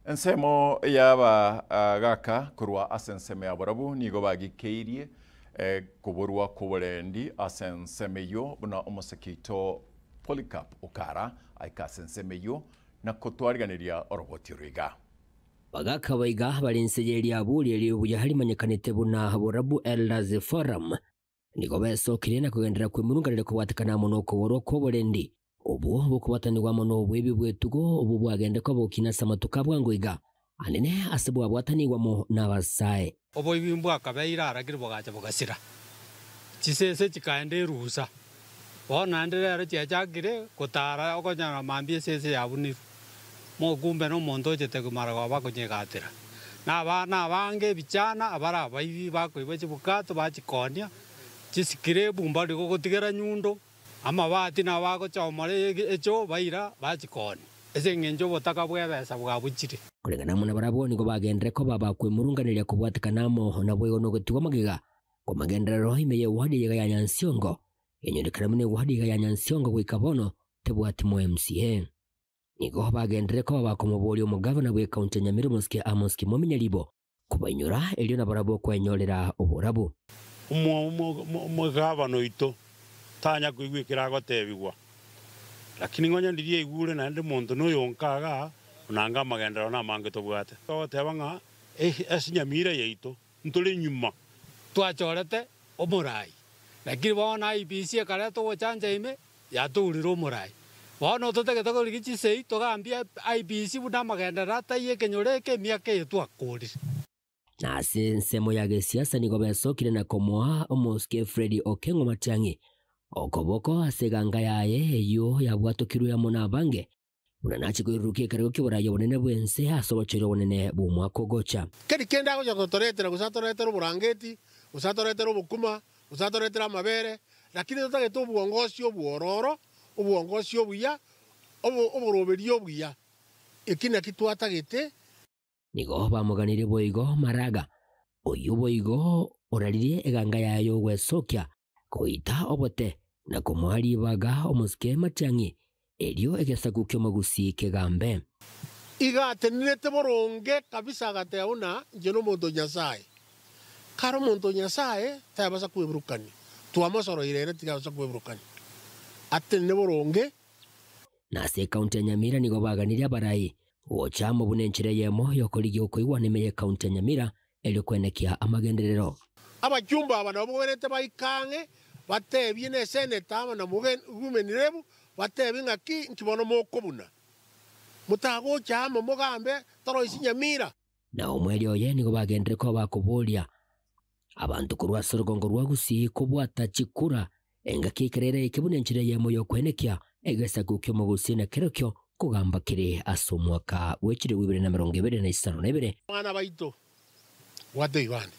Ensemo yaba gaka kurwa asenseme ya borabu nigo bagikeirie kuburwa kuburendi asensemeyo buna omusekito Polycarp Okara aika asensemeyo na kutwariganiria oroboti riga bagaka baiga balinsejeria aburi elibuya halimanyekanite buna borabu Elders Forum nigo besokire na kugendera kwimurunganire kubatikana muno kuburwa kuburendi ubu bukubatanirwa muno bwebi bwetugo ubu bwagende ko bukina samatuka bwanguiga anene asebwa bwatanirwa mu nabasae obo ibimbwa kabeira aragire bogacha bogasira chisese chikaende rusa bona ndere cyagire kutara okonyana mambie sese yabuniru mo gumbe no mondo chete kumara kwa bakonyegatira na bange bichana abara baibi bakoibe chibukato bachikonia chisikire bumba liko kutigera nyundo amabati na wako chomare echo baira bachikoni ese ngenjo botaka bwebesa bwabuchire kuregana muna baraboni ko bagendere ko baba kwimurunganira kubwatikanamo na bweyo no gutiwa magiga ko magendero imeye wadi ya Nyansiongo yenyonekana mune wadi ya Nyansiongo gwikabono tebwati mu MCA nigo bagendere ko bakomobori umugavana bwe county Nyamira Muske Amos Kimominya libo kubanyura elio na barabo kwenyorera uburabu umugavana ito tanya kuigwikira gotebigwa lakini ngonya ndirie igure na ndi muntu no yonkaga nanga magendero na mange tobwate tebanga Nyamira yeito ntuli nyuma twachorete omurai lakini bona IBC kare to chanja ime yaturira omurai bona totege to rigichi sei to gambia IBC buna magendera taye kenyoreke miake yetwakuri na sensemo ya gesiasa nigo besokire na komoa omoske Freddy Okengo Matiangi okoboko aseganga yaye yo yabwatokirwe ya mona bange unanachi kuirukie kariko kiburayo bonene bwense asobocero bonene bumwako gocha keri kenda go yakotoretera gusatoretera burangeti usatoretera obukuma usatoretera amabere lakini totagete obwongosi obwororo obwongosi obuya oboroberi obuya ekina kitwatagete nigo bamuganire boigo maraga oyu boigo oraririe eganga yayo gwesokia koita obote na kumwali baga omuske Matiangi elio egesagukyo magusi kegambe igatenete boronge kabisa gateuna njeno muntu Nyasaye karo muntu Nyasaye tabasa kweburukani tuamasoro irere tigabasa kweburukani atene boronge na se county ya Nyamira nigo baganire barai ochamo bunenchire yemo yokoligi okoiwa nemeye county ya Nyamira elio kwenekia amagenderero abachumba abana bogerete baikange batebye ne seneta abana mugumenirebu batebye ngaki nkibono mokobuna mutago chamo mugambe toro isi Nyamira na omweli oye nigo bagendere ko bakubolia abantu kurwa sorogongo rwa gusi kubwata chikura engaki kerere ikibunenchire yemo yokwenekia egesagukyo mugusi na kerokyo kugamba kire asomwaka wechire 2022 mwana baito wade ibane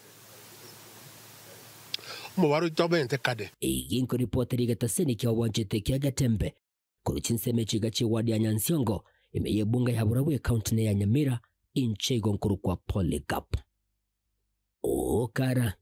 mubaro itomente kade iginko reporteri gataseni kya wanjete kya gatembe kuruchinseme chigachi wadi ya Nyansiongo imeyebunga ya burawe county ya Nyamira inchego nkuru kwa Polycarp Okara.